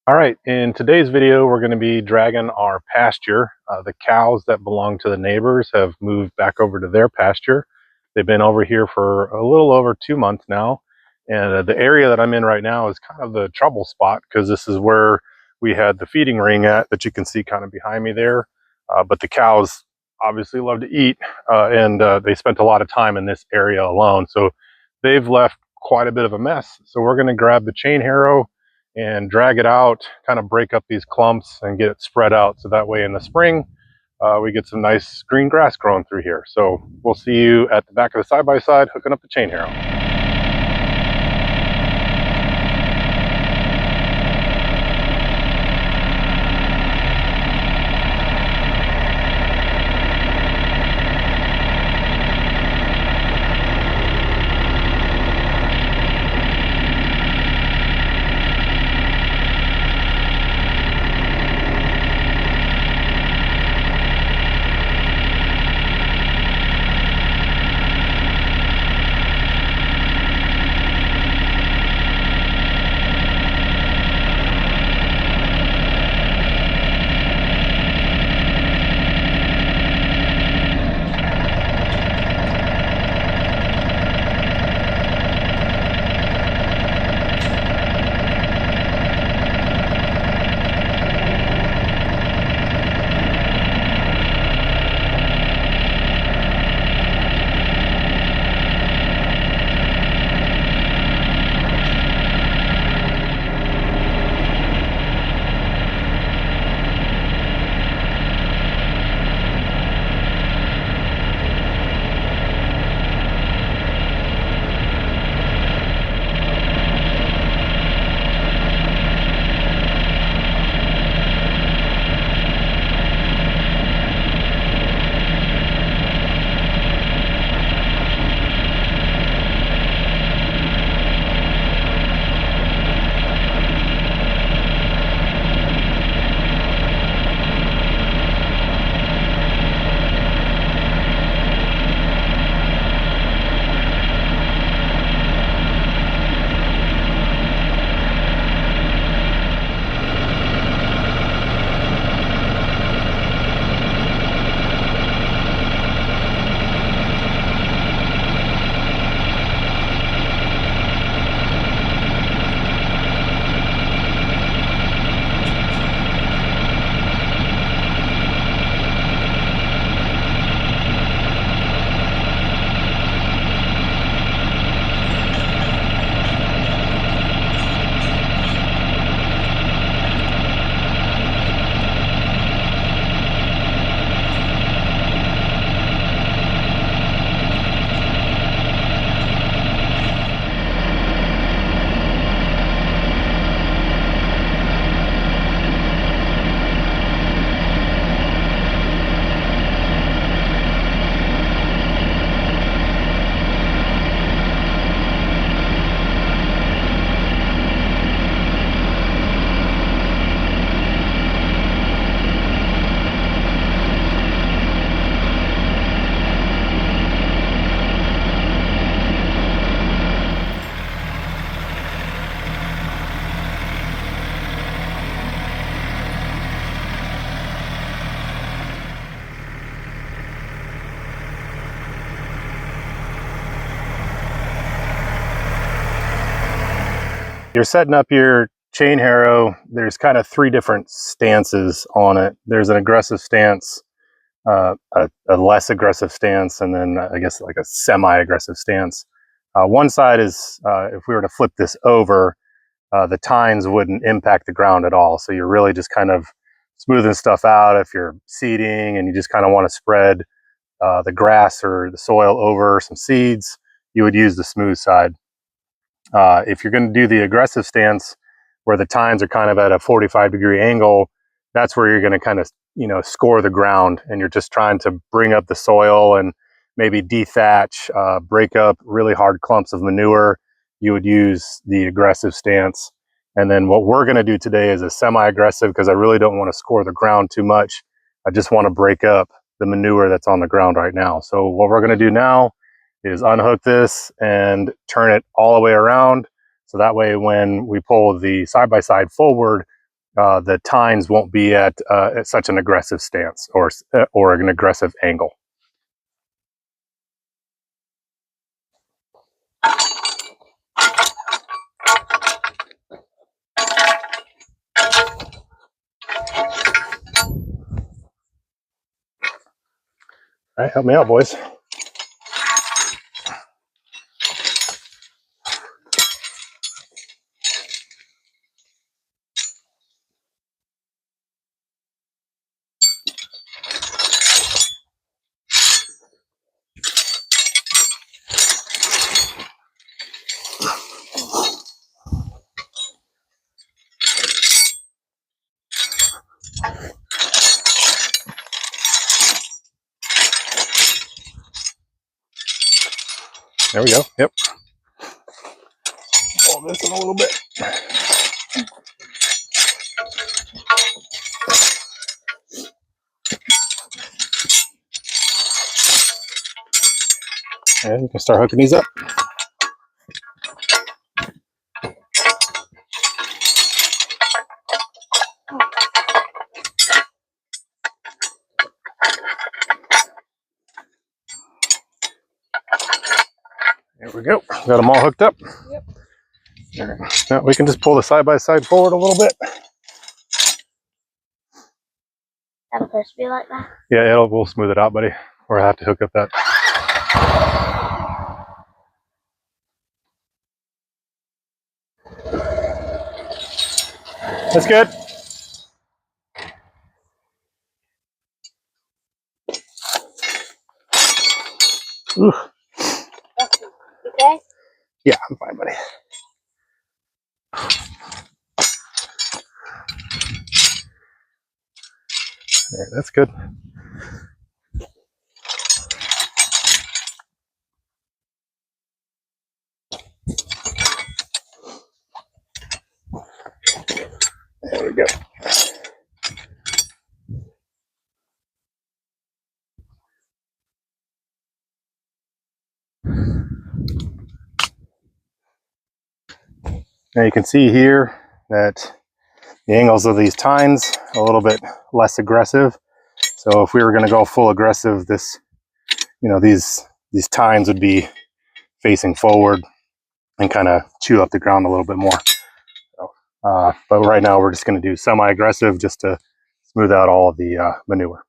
All right, in today's video, we're going to be dragging our pasture. The cows that belong to the neighbors have moved back over to their pasture. They've been over here for a little over 2 months now. And the area that I'm in right now is kind of the trouble spot because this is where we had the feeding ring at that you can see kind of behind me there. But the cows obviously love to eat and they spent a lot of time in this area alone. So they've left quite a bit of a mess. So we're going to grab the chain harrow and drag it out, kind of break up these clumps and get it spread out. So that way in the spring, we get some nice green grass growing through here. So we'll see you at the back of the side-by-side hooking up the chain harrow. You're setting up your chain harrow. There's kind of three different stances on it. There's an aggressive stance, a less aggressive stance, and then I guess like a semi-aggressive stance. One side is, if we were to flip this over, the tines wouldn't impact the ground at all. So you're really just kind of smoothing stuff out if you're seeding and you just kind of want to spread the grass or the soil over some seeds, you would use the smooth side. If you're going to do the aggressive stance where the tines are kind of at a 45-degree angle, that's where you're going to kind of, score the ground, and you're just trying to bring up the soil and maybe dethatch, break up really hard clumps of manure. You would use the aggressive stance. And then what we're going to do today is a semi-aggressive, because I really don't want to score the ground too much. I just want to break up the manure that's on the ground right now. So what we're going to do now is unhook this and turn it all the way around. So that way when we pull the side-by-side forward, the tines won't be at such an aggressive stance or an aggressive angle. All right, help me out, boys. There we go. Yep. Pull this in a little bit. And you can start hooking these up. There we go. Got them all hooked up. Yep. Right. Now we can just pull the side-by-side forward a little bit. That's supposed to be like that? Yeah, we'll smooth it out, buddy. Or I have to hook up that. That's good. Ooh. Okay? Yeah, I'm fine, buddy. All right, that's good. There we go. Now you can see here that the angles of these tines are a little bit less aggressive. So if we were going to go full aggressive, these tines would be facing forward and kind of chew up the ground a little bit more. So, but right now we're just going to do semi-aggressive just to smooth out all of the manure.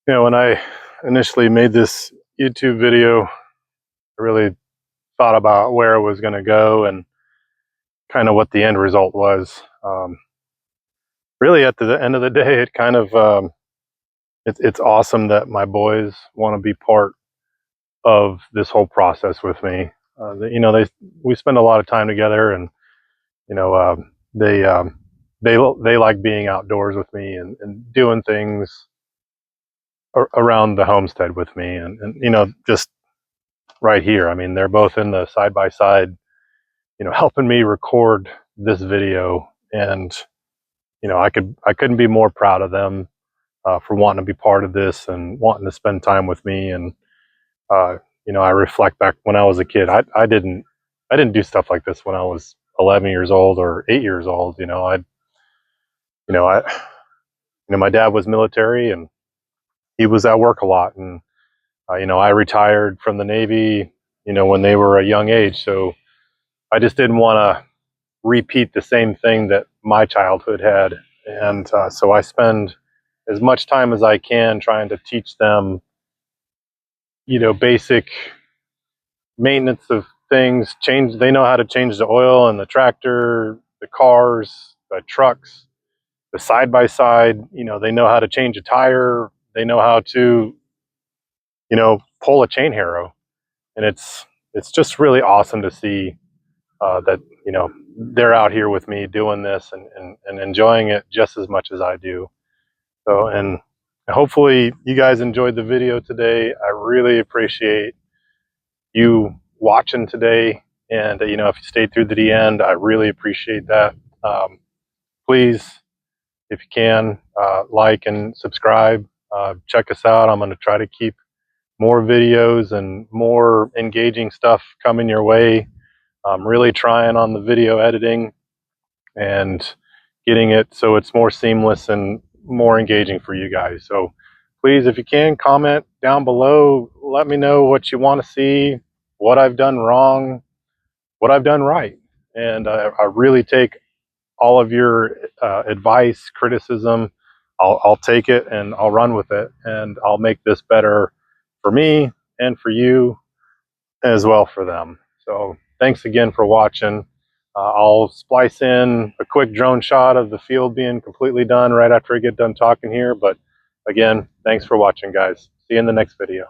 You know, when I initially made this YouTube video, I really thought about where it was going to go and kind of what the end result was. Really, at the end of the day, it kind of it's awesome that my boys want to be part of this whole process with me. You know, we spend a lot of time together, and you know, they they like being outdoors with me and doing things around the homestead with me, and you know, just right here. I mean, they're both in the side by side, you know, helping me record this video, and you know, I couldn't be more proud of them for wanting to be part of this and wanting to spend time with me. And you know, I reflect back when I was a kid. I didn't do stuff like this when I was 11 years old or 8 years old. You know, I you know, my dad was military and he was at work a lot, and you know, I retired from the Navy, you know, when they were a young age. So I just didn't want to repeat the same thing that my childhood had. And so I spend as much time as I can trying to teach them, you know, basic maintenance of things. Change, they know how to change the oil in the tractor, the cars, the trucks, the side by side. You know, they know how to change a tire. They know how to, you know, pull a chain harrow. And it's just really awesome to see that, you know, they're out here with me doing this and enjoying it just as much as I do. So, and hopefully you guys enjoyed the video today. I really appreciate you watching today. And, you know, if you stayed through to the end, I really appreciate that. Please, if you can, like and subscribe. Check us out. I'm going to try to keep more videos and more engaging stuff coming your way. I'm really trying on the video editing and getting it so it's more seamless and more engaging for you guys. So please, if you can, comment down below. Let me know what you want to see, what I've done wrong, what I've done right. And I really take all of your advice, criticism. I'll take it and I'll run with it, and I'll make this better for me and for you as well for them. So thanks again for watching. I'll splice in a quick drone shot of the field being completely done right after I get done talking here. But again, thanks for watching, guys. See you in the next video.